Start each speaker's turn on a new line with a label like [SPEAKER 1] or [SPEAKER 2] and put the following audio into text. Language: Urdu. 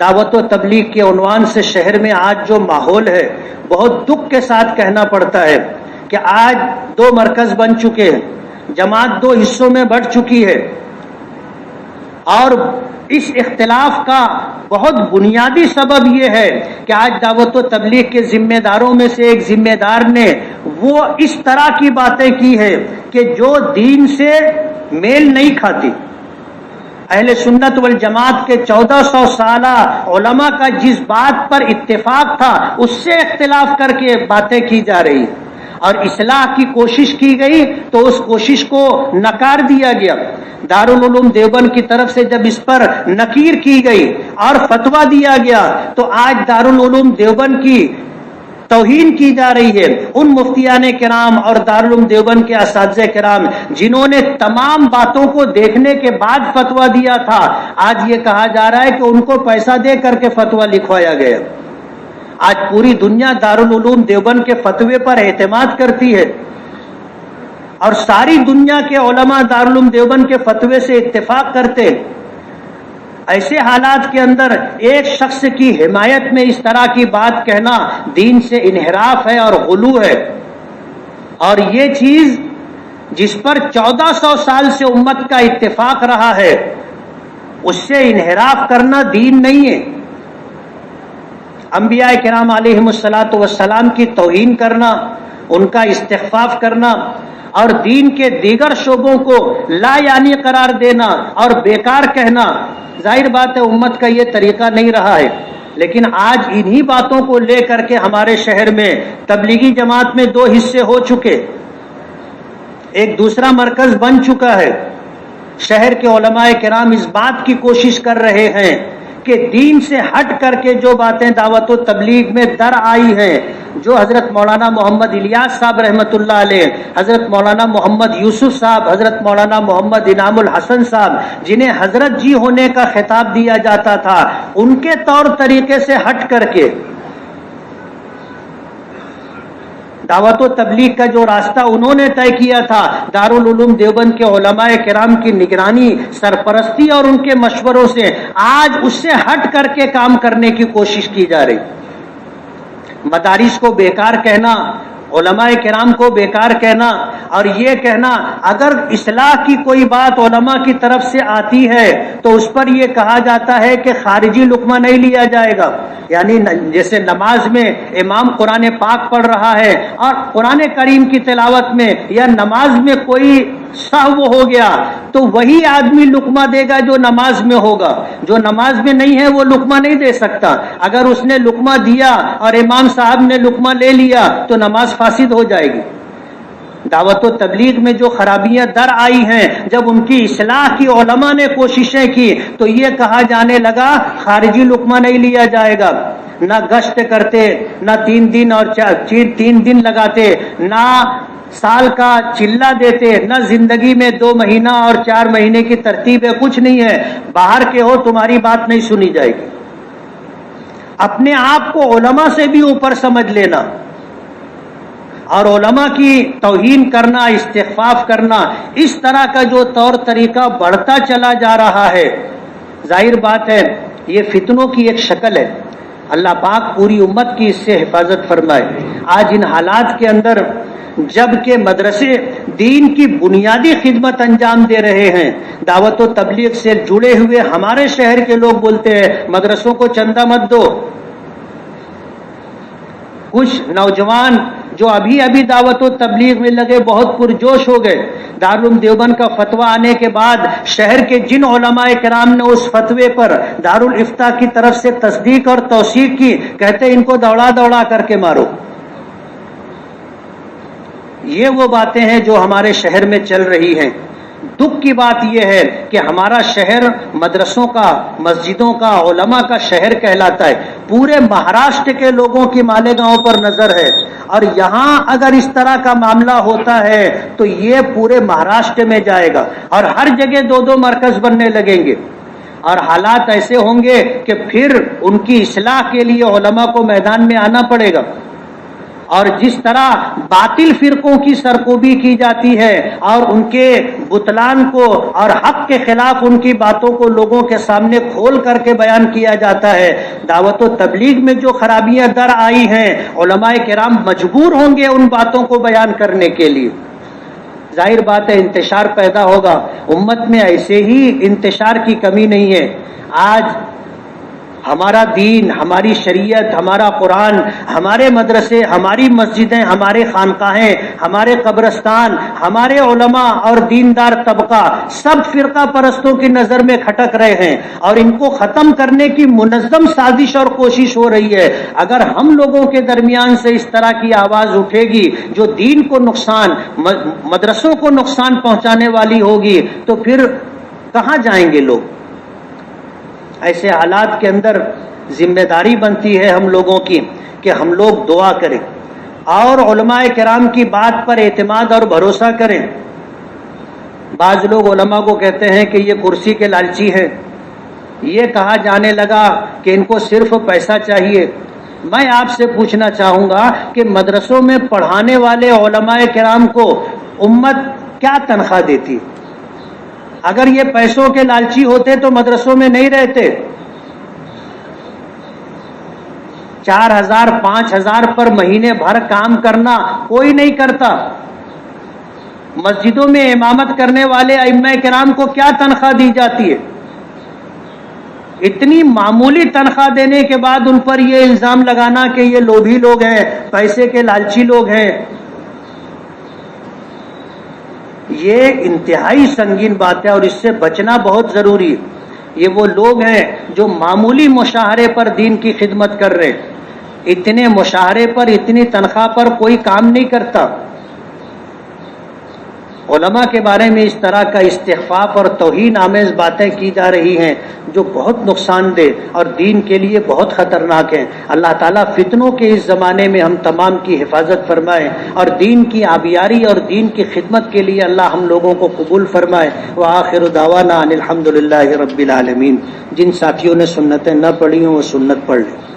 [SPEAKER 1] دعوت و تبلیغ کے عنوان سے شہر میں آج جو ماحول ہے، بہت دکھ کے ساتھ کہنا پڑتا ہے کہ آج 2 مرکز بن چکے ہیں، جماعت 2 حصوں میں بٹ چکی ہے، اور اس اختلاف کا بہت بنیادی سبب یہ ہے کہ آج دعوت و تبلیغ کے ذمہ داروں میں سے ایک ذمہ دار نے وہ اس طرح کی باتیں کی ہے کہ جو دین سے میل نہیں کھاتی۔ اہل سنت والجماعت کے 1400 سالہ علماء کا جس بات پر اتفاق تھا اس سے اختلاف کر کے باتیں کی جا رہی، اور اصلاح کی کوشش کی گئی تو اس کوشش کو نکار دیا گیا۔ دارالعلوم دیوبند کی طرف سے جب اس پر نکیر کی گئی اور فتویٰ دیا گیا تو آج دارالعلوم دیوبند کی توہین کی جا رہی ہے۔ ان مفتیان کرام اور دارالعلوم دیوبند کے اساتذہ کرام جنہوں نے تمام باتوں کو دیکھنے کے بعد فتویٰ دیا تھا، آج یہ کہا جا رہا ہے کہ ان کو پیسہ دے کر کے فتویٰ لکھوایا گیا۔ آج پوری دنیا دارالعلوم دیوبند کے فتوے پر اعتماد کرتی ہے، اور ساری دنیا کے علماء دارالعلوم دیوبند کے فتوے سے اتفاق کرتے۔ ایسے حالات کے اندر ایک شخص کی حمایت میں اس طرح کی بات کہنا دین سے انحراف ہے اور غلو ہے، اور یہ چیز جس پر 1400 سال سے امت کا اتفاق رہا ہے اس سے انحراف کرنا دین نہیں ہے۔ انبیاء کرام علیہم الصلاۃ والسلام کی توہین کرنا، ان کا استخفاف کرنا اور دین کے دیگر شعبوں کو لا یعنی قرار دینا اور بیکار کہنا، ظاہر بات ہے امت کا یہ طریقہ نہیں رہا ہے۔ لیکن آج انہی باتوں کو لے کر کے ہمارے شہر میں تبلیغی جماعت میں 2 حصے ہو چکے، ایک دوسرا مرکز بن چکا ہے۔ شہر کے علماء کرام اس بات کی کوشش کر رہے ہیں کہ دین سے ہٹ کر کے جو باتیں دعوت و تبلیغ میں در آئی ہیں، جو حضرت مولانا محمد الیاس صاحب رحمۃ اللہ علیہ، حضرت مولانا محمد یوسف صاحب، حضرت مولانا محمد انعام الحسن صاحب، جنہیں حضرت جی ہونے کا خطاب دیا جاتا تھا، ان کے طور طریقے سے ہٹ کر کے دعوت و تبلیغ کا جو راستہ انہوں نے طے کیا تھا، دارالعلوم دیوبند کے علماء کرام کی نگرانی، سرپرستی اور ان کے مشوروں سے آج اس سے ہٹ کر کے کام کرنے کی کوشش کی جا رہی۔ مدارس کو بیکار کہنا، علماء کرام کو بیکار کہنا، اور یہ کہنا اگر اصلاح کی کوئی بات علماء کی طرف سے آتی ہے تو اس پر یہ کہا جاتا ہے کہ خارجی لقمہ نہیں لیا جائے گا۔ یعنی جیسے نماز میں امام قرآن پاک پڑھ رہا ہے اور قرآن کریم کی تلاوت میں یا نماز میں کوئی سہو ہو گیا تو وہی آدمی لقمہ دے گا جو نماز میں ہوگا، جو نماز میں نہیں ہے وہ لقمہ نہیں دے سکتا۔ اگر اس نے لقمہ دیا اور امام صاحب نے لقمہ لے لیا تو نماز فاسد ہو جائے گی۔ دعوت و تبلیغ میں جو خرابیاں در آئی ہیں، جب ان کی اصلاح کی علماء نے کوششیں کی تو یہ کہا جانے لگا خارجی لقمہ نہیں لیا جائے گا، نہ گشت کرتے، نہ 3 دن اور 3 دن لگاتے، نہ سال کا چلہ دیتے، نہ زندگی میں 2 مہینہ اور 4 مہینے کی ترتیب ہے، کچھ نہیں ہے، باہر کے ہو تمہاری بات نہیں سنی جائے گی۔ اپنے آپ کو علماء سے بھی اوپر سمجھ لینا اور علماء کی توہین کرنا، استخفاف کرنا، اس طرح کا جو طور طریقہ بڑھتا چلا جا رہا ہے، ظاہر بات ہے یہ فتنوں کی ایک شکل ہے۔ اللہ پاک پوری امت کی اس سے حفاظت فرمائے۔ آج ان حالات کے اندر جب کہ مدرسے دین کی بنیادی خدمت انجام دے رہے ہیں، دعوت و تبلیغ سے جڑے ہوئے ہمارے شہر کے لوگ بولتے ہیں مدرسوں کو چندہ مت دو۔ کچھ نوجوان جو ابھی دعوت و تبلیغ میں لگے بہت پرجوش ہو گئے۔ دارالعلوم دیوبند کا فتویٰ آنے کے بعد شہر کے جن علماء کرام نے اس فتوے پر دارالافتاء کی طرف سے تصدیق اور توثیق کی، کہتے ان کو دوڑا کر کے مارو۔ یہ وہ باتیں ہیں جو ہمارے شہر میں چل رہی ہیں۔ دکھ کی بات یہ ہے کہ ہمارا شہر مدرسوں کا، مسجدوں کا، علماء کا شہر کہلاتا ہے۔ پورے مہاراشٹر کے لوگوں کی مالیگاؤں پر نظر ہے، اور یہاں اگر اس طرح کا معاملہ ہوتا ہے تو یہ پورے مہاراشٹر میں جائے گا، اور ہر جگہ 2 مرکز بننے لگیں گے، اور حالات ایسے ہوں گے کہ پھر ان کی اصلاح کے لیے علماء کو میدان میں آنا پڑے گا۔ اور جس طرح باطل فرقوں کی سرکوبی کی جاتی ہے اور ان کے بطلان کو اور حق کے خلاف ان کی باتوں کو لوگوں کے سامنے کھول کر کے بیان کیا جاتا ہے، دعوت و تبلیغ میں جو خرابیاں در آئی ہیں علماء کرام مجبور ہوں گے ان باتوں کو بیان کرنے کے لیے۔ ظاہر بات ہے انتشار پیدا ہوگا، امت میں ایسے ہی انتشار کی کمی نہیں ہے۔ آج ہمارا دین، ہماری شریعت، ہمارا قرآن، ہمارے مدرسے، ہماری مسجدیں، ہمارے خانقاہیں، ہمارے قبرستان، ہمارے علماء اور دیندار طبقہ سب فرقہ پرستوں کی نظر میں کھٹک رہے ہیں اور ان کو ختم کرنے کی منظم سازش اور کوشش ہو رہی ہے۔ اگر ہم لوگوں کے درمیان سے اس طرح کی آواز اٹھے گی جو دین کو نقصان، مدرسوں کو نقصان پہنچانے والی ہوگی تو پھر کہاں جائیں گے لوگ؟ ایسے حالات کے اندر ذمہ داری بنتی ہے ہم لوگوں کی کہ ہم لوگ دعا کریں اور علماء کرام کی بات پر اعتماد اور بھروسہ کریں۔ بعض لوگ علماء کو کہتے ہیں کہ یہ کرسی کے لالچی ہیں، یہ کہا جانے لگا کہ ان کو صرف پیسہ چاہیے۔ میں آپ سے پوچھنا چاہوں گا کہ مدرسوں میں پڑھانے والے علماء کرام کو امت کیا تنخواہ دیتی؟ اگر یہ پیسوں کے لالچی ہوتے تو مدرسوں میں نہیں رہتے۔ 4,000 5,000 پر مہینے بھر کام کرنا کوئی نہیں کرتا۔ مسجدوں میں امامت کرنے والے ائمہ کرام کو کیا تنخواہ دی جاتی ہے؟ اتنی معمولی تنخواہ دینے کے بعد ان پر یہ الزام لگانا کہ یہ لوبھی لوگ ہیں، پیسے کے لالچی لوگ ہیں، یہ انتہائی سنگین بات ہے اور اس سے بچنا بہت ضروری ہے۔ یہ وہ لوگ ہیں جو معمولی مشاہرے پر دین کی خدمت کر رہے ہیں۔ اتنے مشاہرے پر، اتنی تنخواہ پر کوئی کام نہیں کرتا۔ علماء کے بارے میں اس طرح کا استخفاف اور توہین آمیز باتیں کی جا رہی ہیں جو بہت نقصان دہ اور دین کے لیے بہت خطرناک ہیں۔ اللہ تعالیٰ فتنوں کے اس زمانے میں ہم تمام کی حفاظت فرمائے اور دین کی آبیاری اور دین کی خدمت کے لیے اللہ ہم لوگوں کو قبول فرمائے۔ وآخر دعوانا ان الحمد للہ رب العالمین۔ جن ساتھیوں نے سنتیں نہ پڑھی ہوں وہ سنت پڑھ لیں۔